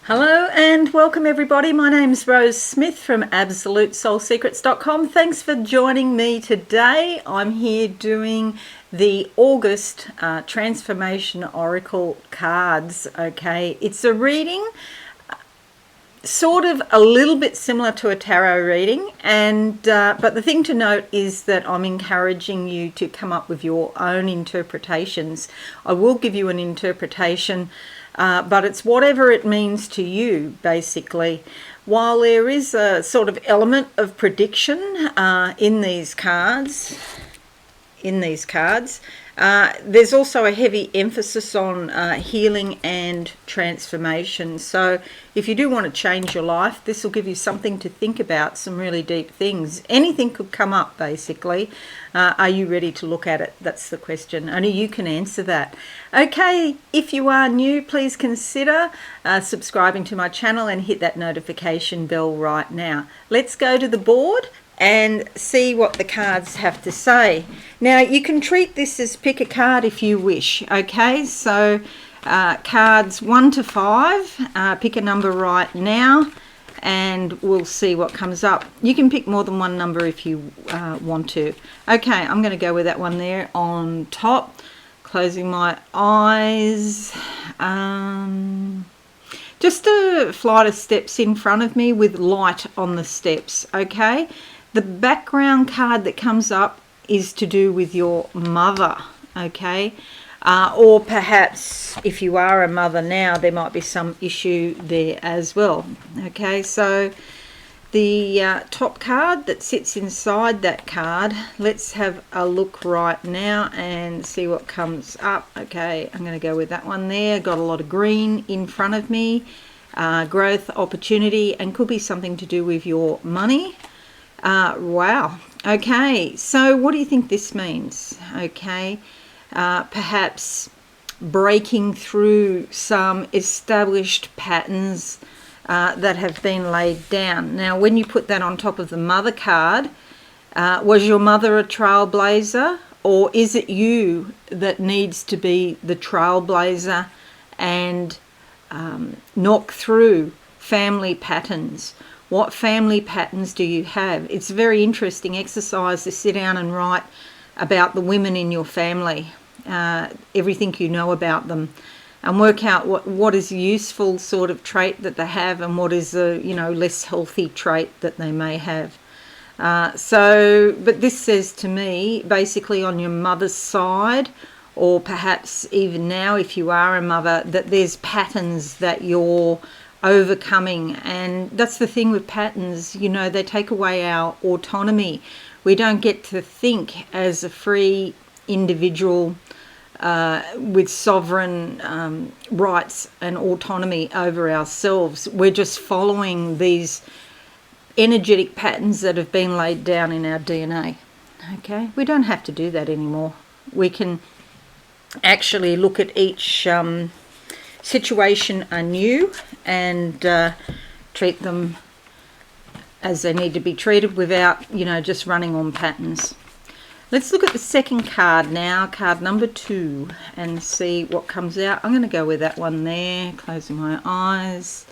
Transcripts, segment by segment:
Hello and welcome everybody. My name's Rose Smith from AbsoluteSoulSecrets.com. Thanks for joining me today. I'm here doing the August Transformation Oracle cards. Okay, it's a reading sort of a little bit similar to a tarot reading, and but the thing to note is that I'm encouraging you to come up with your own interpretations. I will give you an interpretation, but it's whatever it means to you, basically. While there is a sort of element of prediction in these cards, there's also a heavy emphasis on healing and transformation. So if you do want to change your life, this will give you something to think about, some really deep things. Anything could come up, basically. Are you ready to look at it? That's the question. Only you can answer that. Okay, if you are new, please consider subscribing to my channel and hit that notification bell right now. Let's go to the board and see what the cards have to say. Now, you can treat this as pick a card if you wish. Okay, so cards 1 to 5, pick a number right now and we'll see what comes up. You can pick more than one number if you want to. Okay, I'm going to go with that one there on top. Closing my eyes. Just a flight of steps in front of me with light on the steps. Okay, the background card that comes up is to do with your mother. Okay, or perhaps if you are a mother now, there might be some issue there as well. Okay, so the top card that sits inside that card, let's have a look right now and see what comes up. Okay, I'm going to go with that one there. Got a lot of green in front of me. Growth, opportunity, and could be something to do with your money. Wow. Okay, so what do you think this means? Okay, perhaps breaking through some established patterns that have been laid down. Now, when you put that on top of the mother card, was your mother a trailblazer, or is it you that needs to be the trailblazer and knock through family patterns? What family patterns do you have? It's a very interesting exercise to sit down and write about the women in your family, everything you know about them, and work out what is a useful sort of trait that they have and what is a less healthy trait that they may have. But this says to me, basically on your mother's side, or perhaps even now if you are a mother, that there's patterns that you're overcoming. And that's the thing with patterns, they take away our autonomy. We don't get to think as a free individual with sovereign rights and autonomy over ourselves. We're just following these energetic patterns that have been laid down in our DNA. Okay, we don't have to do that anymore. We can actually look at each situation anew and treat them as they need to be treated without, just running on patterns. Let's look at the second card now, card number 2, and see what comes out. I'm going to go with that one there, closing my eyes.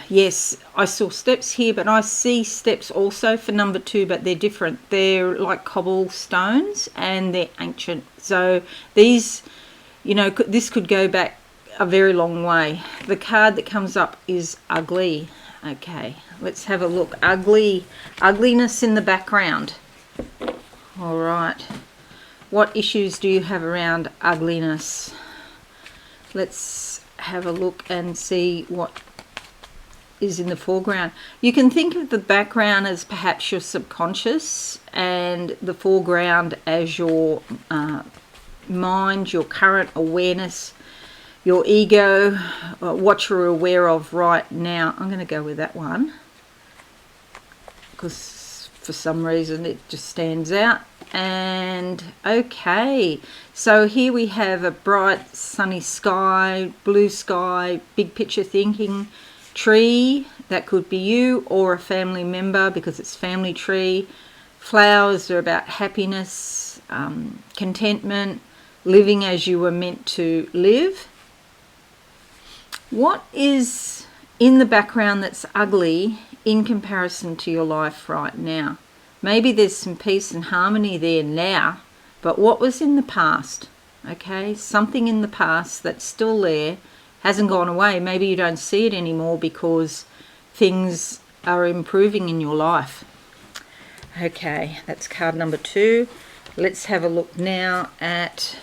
Yes, I saw steps here, but I see steps also for number 2, but they're different. They're like cobblestones and they're ancient. So these, this could go back a very long way. The card that comes up is ugly. Okay, let's have a look. Ugliness in the background. All right. What issues do you have around ugliness? Let's have a look and see what is in the foreground. You can think of the background as perhaps your subconscious and the foreground as your mind, your current awareness, your ego, what you're aware of right now. I'm going to go with that one because for some reason it just stands out. And okay, so here we have a bright sunny sky, blue sky, big picture thinking, tree, that could be you or a family member because it's family tree. Flowers are about happiness, contentment, living as you were meant to live. What is in the background that's ugly in comparison to your life right now? Maybe there's some peace and harmony there now, but what was in the past? Okay, something in the past that's still there, hasn't gone away. Maybe you don't see it anymore because things are improving in your life. Okay, that's card number 2. Let's have a look now at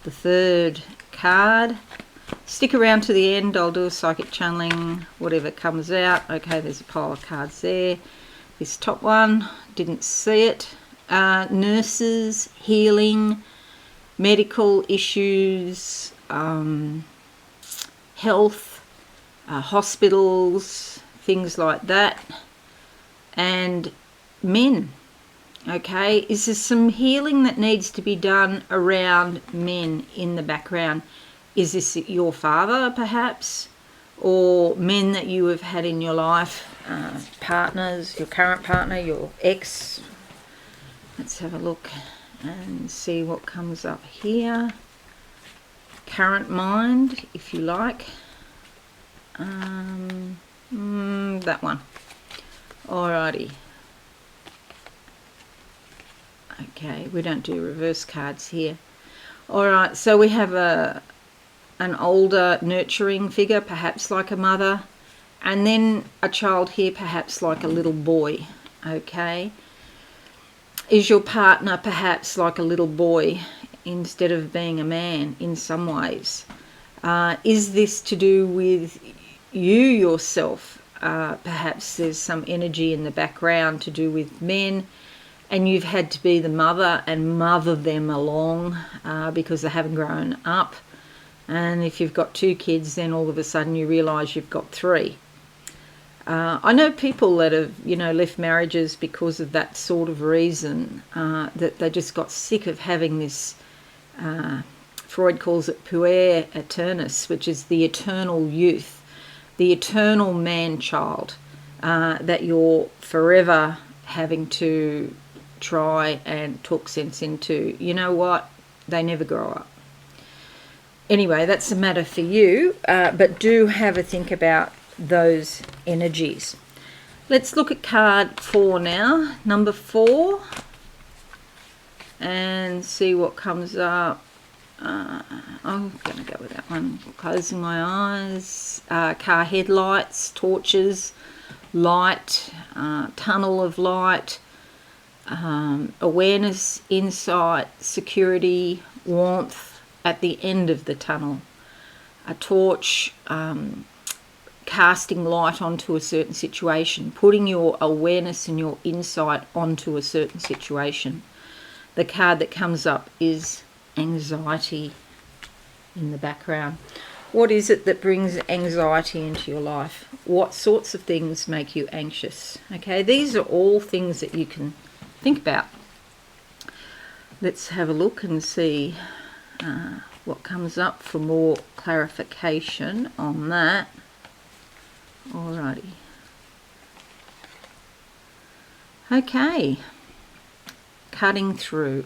the third card. Stick around to the end. I'll do a psychic channeling, whatever comes out. Okay, there's a pile of cards there. This top one, didn't see it. Nurses, healing, medical issues, health, hospitals, things like that. And men. Okay, is there some healing that needs to be done around men in the background? Is this your father, perhaps? Or men that you have had in your life, partners, your current partner, your ex? Let's have a look and see what comes up here. Current mind, if you like. That one. Alrighty. Okay, we don't do reverse cards here. Alright, so we have an older nurturing figure, perhaps like a mother, and then a child here, perhaps like a little boy. Okay, is your partner perhaps like a little boy instead of being a man in some ways? Is this to do with you yourself? Perhaps there's some energy in the background to do with men, and you've had to be the mother and mother them along because they haven't grown up. And if you've got 2 kids, then all of a sudden you realise you've got 3. I know people that have, left marriages because of that sort of reason, that they just got sick of having this, Freud calls it puer aeternus, which is the eternal youth, the eternal man-child, that you're forever having to try and talk sense into. You know what? They never grow up. Anyway, that's a matter for you, but do have a think about those energies. Let's look at card 4 now, number 4, and see what comes up. I'm going to go with that one. Closing my eyes. Car headlights, torches, light, tunnel of light, awareness, insight, security, warmth at the end of the tunnel. A torch, casting light onto a certain situation, putting your awareness and your insight onto a certain situation. The card that comes up is anxiety in the background. What is it that brings anxiety into your life? What sorts of things make you anxious? Okay, these are all things that you can think about. Let's have a look and see what comes up for more clarification on that. Alrighty. Okay. Cutting through.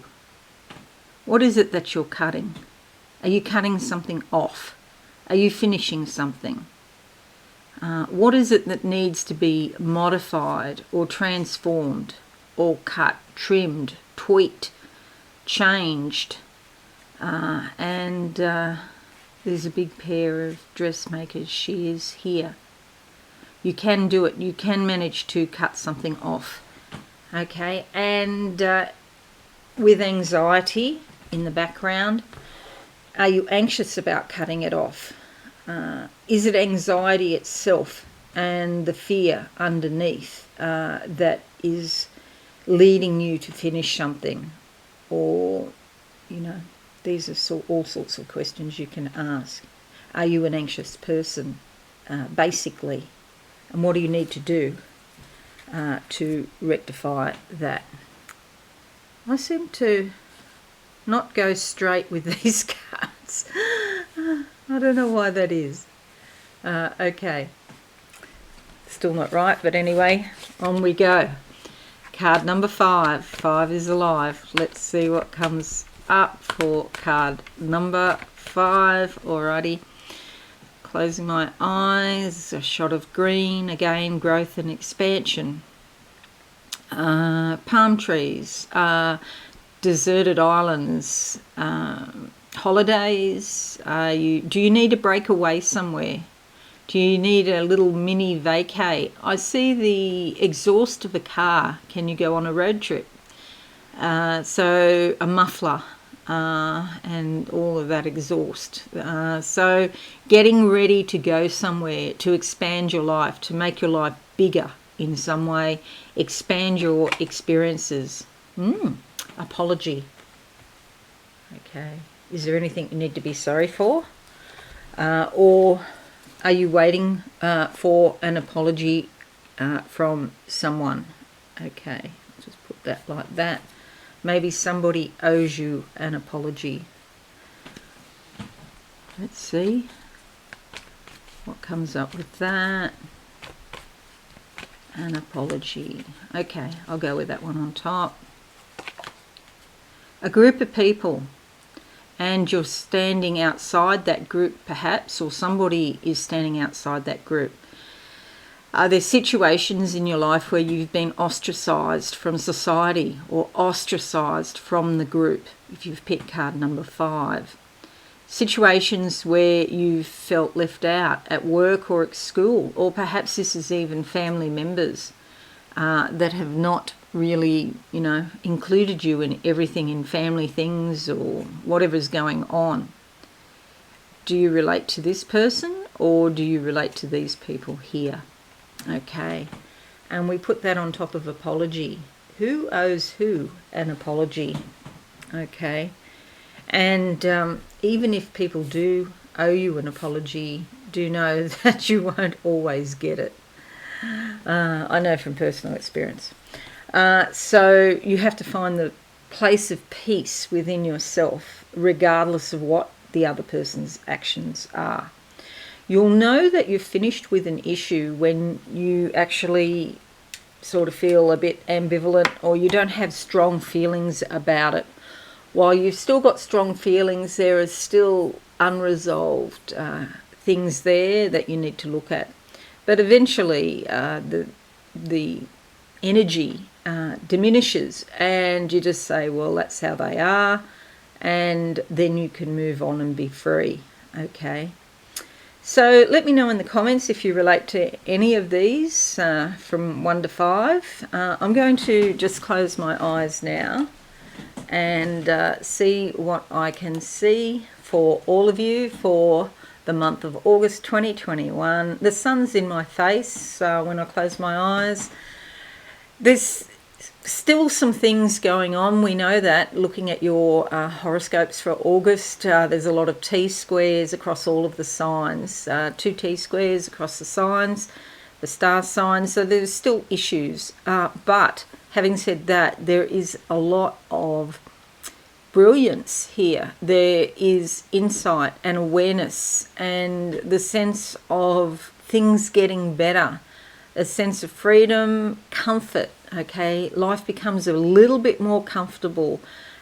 What is it that you're cutting? Are you cutting something off? Are you finishing something? What is it that needs to be modified or transformed or cut, trimmed, tweaked, changed? And there's a big pair of dressmakers shears here. You can do it. You can manage to cut something off. Okay, and with anxiety in the background, are you anxious about cutting it off? Is it anxiety itself and the fear underneath that is leading you to finish something? Or, these are all sorts of questions you can ask. Are you an anxious person, basically? And what do you need to do to rectify that? I seem to not go straight with these cards. I don't know why that is. Okay. Still not right, but anyway, on we go. Card number 5. 5 is alive. Let's see what comes up for card number 5. Alrighty. closing my eyes, a shot of green, again, growth and expansion. Palm trees, deserted islands, holidays. Do you need to break away somewhere? Do you need a little mini vacay? I see the exhaust of a car. Can you go on a road trip? So a muffler and all of that exhaust. So getting ready to go somewhere, to expand your life, to make your life bigger in some way, expand your experiences. Apology. Okay. Is there anything you need to be sorry for? Or are you waiting for an apology from someone? Okay, just put that like that. Maybe somebody owes you an apology. Let's see what comes up with that. An apology. Okay, I'll go with that one on top. A group of people, and you're standing outside that group perhaps, or somebody is standing outside that group. Are there situations in your life where you've been ostracised from society or ostracised from the group, if you've picked card number 5? Situations where you've felt left out at work or at school, or perhaps this is even family members that have not really, included you in everything, in family things or whatever's going on. Do you relate to this person, or do you relate to these people here? Okay, and we put that on top of apology. Who owes who an apology? Okay, and even if people do owe you an apology, do know that you won't always get it. I know from personal experience. So you have to find the place of peace within yourself, regardless of what the other person's actions are. You'll know that you've finished with an issue when you actually sort of feel a bit ambivalent, or you don't have strong feelings about it. While you've still got strong feelings, there are still unresolved things there that you need to look at. But eventually the energy diminishes, and you just say, well, that's how they are, and then you can move on and be free. Okay, so let me know in the comments if you relate to any of these from 1 to 5. I'm going to just close my eyes now and see what I can see for all of you for the month of August 2021. The sun's in my face when I close my eyes. There's still some things going on. We know that looking at your horoscopes for August, there's a lot of T-squares across all of the signs, 2 T-squares across the signs, the star signs, so there's still issues. But having said that, there is a lot of brilliance here. There is insight and awareness and the sense of things getting better, a sense of freedom, comfort. Okay, life becomes a little bit more comfortable.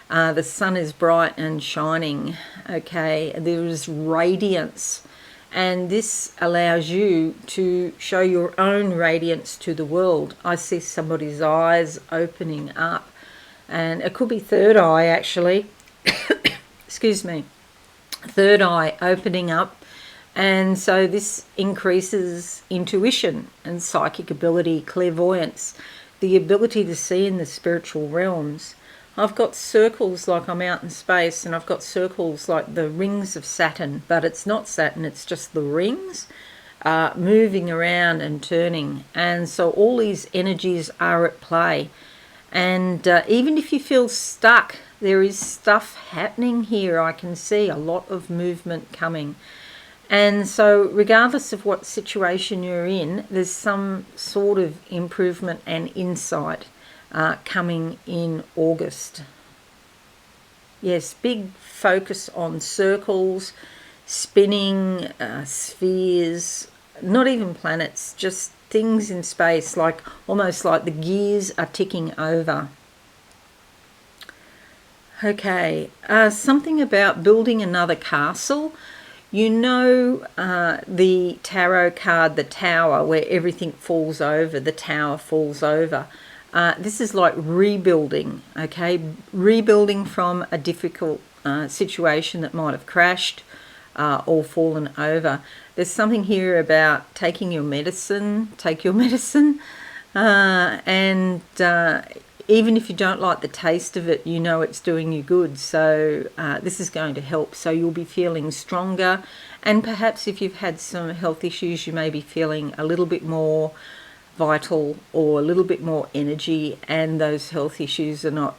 The sun is bright and shining. Okay, there is radiance, and this allows you to show your own radiance to the world. I see somebody's eyes opening up, and it could be third eye actually. Excuse me, third eye opening up. And so this increases intuition and psychic ability, clairvoyance, the ability to see in the spiritual realms. I've got circles like I'm out in space, and I've got circles like the rings of Saturn, but it's not Saturn, it's just the rings moving around and turning. And so all these energies are at play. And even if you feel stuck, there is stuff happening here. I can see a lot of movement coming. And so regardless of what situation you're in, there's some sort of improvement and insight coming in August. Yes, big focus on circles, spinning, spheres, not even planets, just things in space, like almost like the gears are ticking over. Okay, something about building another castle. You know the tarot card, the Tower, where everything falls over, the tower falls over. This is like rebuilding, okay? Rebuilding from a difficult situation that might have crashed or fallen over. There's something here about taking your medicine, take your medicine, and even if you don't like the taste of it, you know it's doing you good. So this is going to help. So you'll be feeling stronger. And perhaps if you've had some health issues, you may be feeling a little bit more vital or a little bit more energy. And those health issues are not,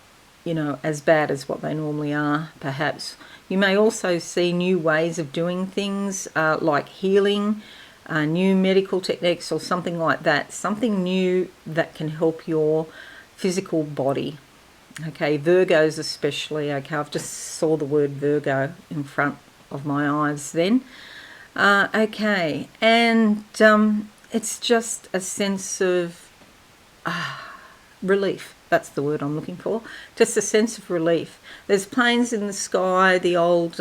as bad as what they normally are, perhaps. You may also see new ways of doing things like healing, new medical techniques or something like that. Something new that can help your physical body. Okay, Virgos especially. Okay, I've just saw the word Virgo in front of my eyes then. Okay, and it's just a sense of relief. That's the word I'm looking for. Just a sense of relief. There's planes in the sky, the old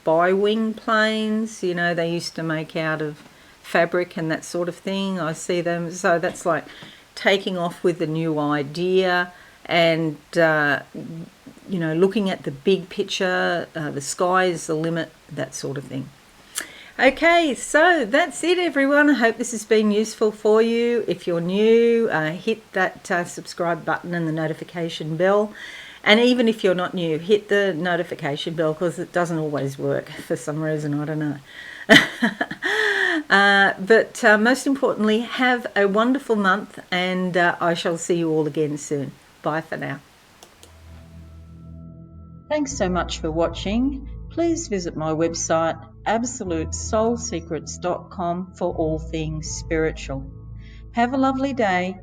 bi-wing planes, they used to make out of fabric and that sort of thing. I see them. So that's like taking off with a new idea and, looking at the big picture, the sky is the limit, that sort of thing. Okay, so that's it, everyone. I hope this has been useful for you. If you're new, hit that subscribe button and the notification bell. And even if you're not new, hit the notification bell because it doesn't always work for some reason. I don't know. But most importantly, have a wonderful month, and I shall see you all again soon. Bye for now. Thanks so much for watching. Please visit my website absolutesoulsecrets.com for all things spiritual. Have a lovely day.